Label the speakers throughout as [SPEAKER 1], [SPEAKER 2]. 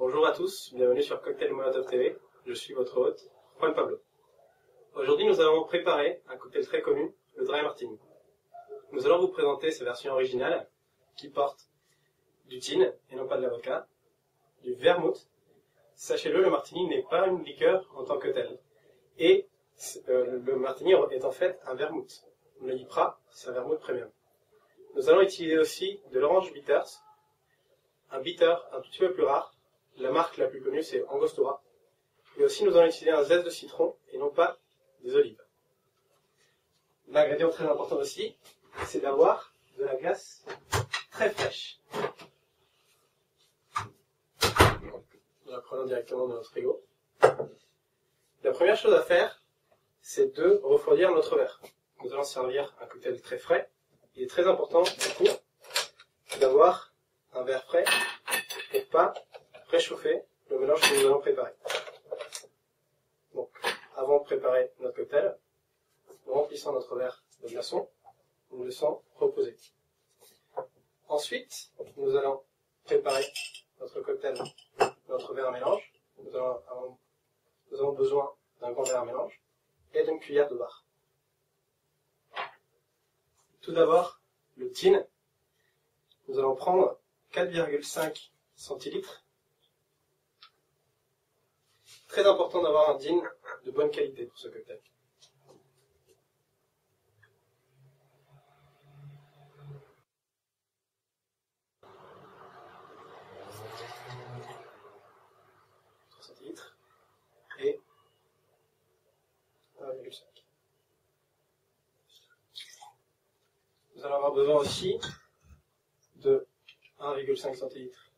[SPEAKER 1] Bonjour à tous, bienvenue sur Cocktail Molotov TV, je suis votre hôte, Juan Pablo. Aujourd'hui nous allons préparer un cocktail très connu, le Dry Martini. Nous allons vous présenter sa version originale qui porte du gin et non pas de la vodka, du vermouth. Sachez-le, le martini n'est pas une liqueur en tant que telle. Et le martini est en fait un vermouth. Le Ypres, c'est un vermouth premium. Nous allons utiliser aussi de l'orange bitters, un bitter un tout petit peu plus rare. La marque la plus connue, c'est Angostura. Et aussi, nous allons utiliser un zeste de citron et non pas des olives. L'ingrédient très important aussi, c'est d'avoir de la glace très fraîche. Nous la prenons directement de notre frigo. La première chose à faire, c'est de refroidir notre verre. Nous allons servir un cocktail très frais. Il est très important, du coup, d'avoir un verre frais pour ne pas réchauffer le mélange que nous allons préparer. Donc, avant de préparer notre cocktail, nous remplissons notre verre de glaçons, nous le laissons reposer. Ensuite, nous allons préparer notre cocktail, notre verre à mélange. Nous avons besoin d'un grand verre à mélange et d'une cuillère de bar. Tout d'abord, le gin. Nous allons prendre 4,5 centilitres. Très important d'avoir un gin de bonne qualité pour ce cocktail. Centilitres et 1,5. Nous allons avoir besoin aussi de 1,5 centilitres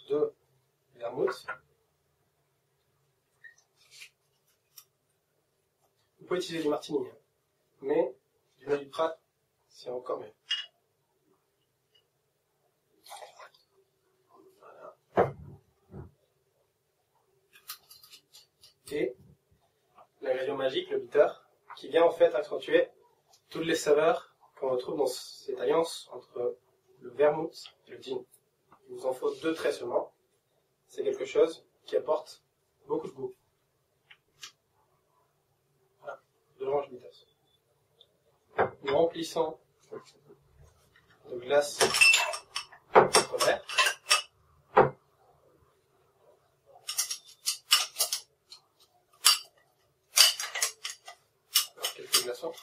[SPEAKER 1] de vermouth. Vous pouvez utiliser du martini, mais du vin du Prat, c'est encore mieux. Voilà. Et l'ingrédient magique, le bitter, qui vient en fait accentuer toutes les saveurs qu'on retrouve dans cette alliance entre le vermouth et le gin. Il vous en faut 2 traits seulement. C'est quelque chose qui apporte beaucoup de goût. Voilà, de l'orange bitters. Nous remplissons de glace notre verre. Alors, quelques glaçons.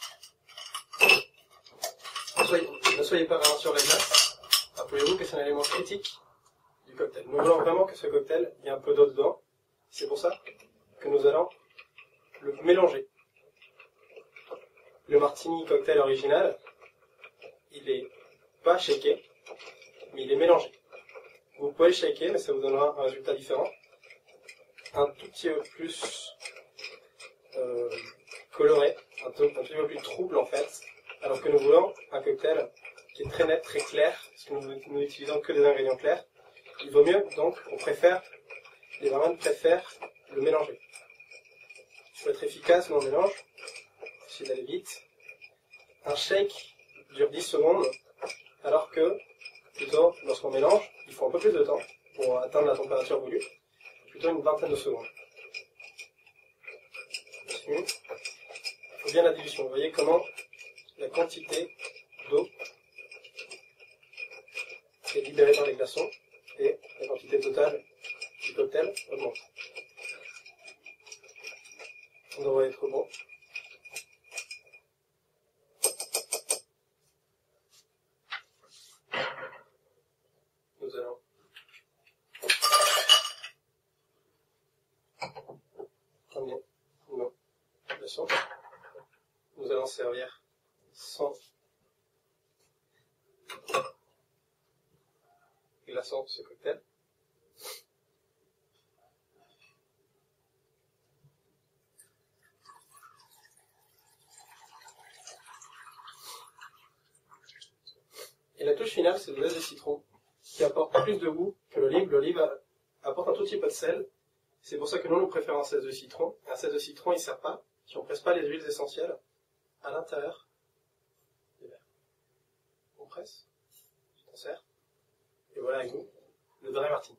[SPEAKER 1] Ne soyez pas vraiment sur la glace. Rappelez-vous que c'est un élément critique du cocktail. Nous voulons vraiment que ce cocktail ait un peu d'eau dedans. C'est pour ça que nous allons le mélanger. Le martini cocktail original, il n'est pas shaké, mais il est mélangé. Vous pouvez le shaker, mais ça vous donnera un résultat différent. Un tout petit peu plus coloré, un tout petit peu plus trouble en fait. Alors que nous voulons un cocktail qui est très net, très clair, parce que nous n'utilisons que des ingrédients clairs. Il vaut mieux, donc, les barman préfèrent le mélanger. Pour être efficace dans le mélange, essayez d'aller vite. Un shake dure 10 secondes, alors que, plutôt, lorsqu'on mélange, il faut un peu plus de temps pour atteindre la température voulue, plutôt une vingtaine de secondes. Il faut bien la dilution. Vous voyez comment la quantité d'eau est libérée par les glaçons et la quantité totale du cocktail augmente. On devrait être bon. Nous allons ramener nos glaçons. Nous allons servir sans glaçons ce cocktail. Et la touche finale, c'est le zeste de citron qui apporte plus de goût que l'olive. L'olive apporte un tout petit peu de sel. C'est pour ça que nous préférons un zeste de citron. Un zeste de citron, il ne sert pas si on ne presse pas les huiles essentielles à l'intérieur des verres. On presse, on sert, et voilà avec nous le Dry Martini.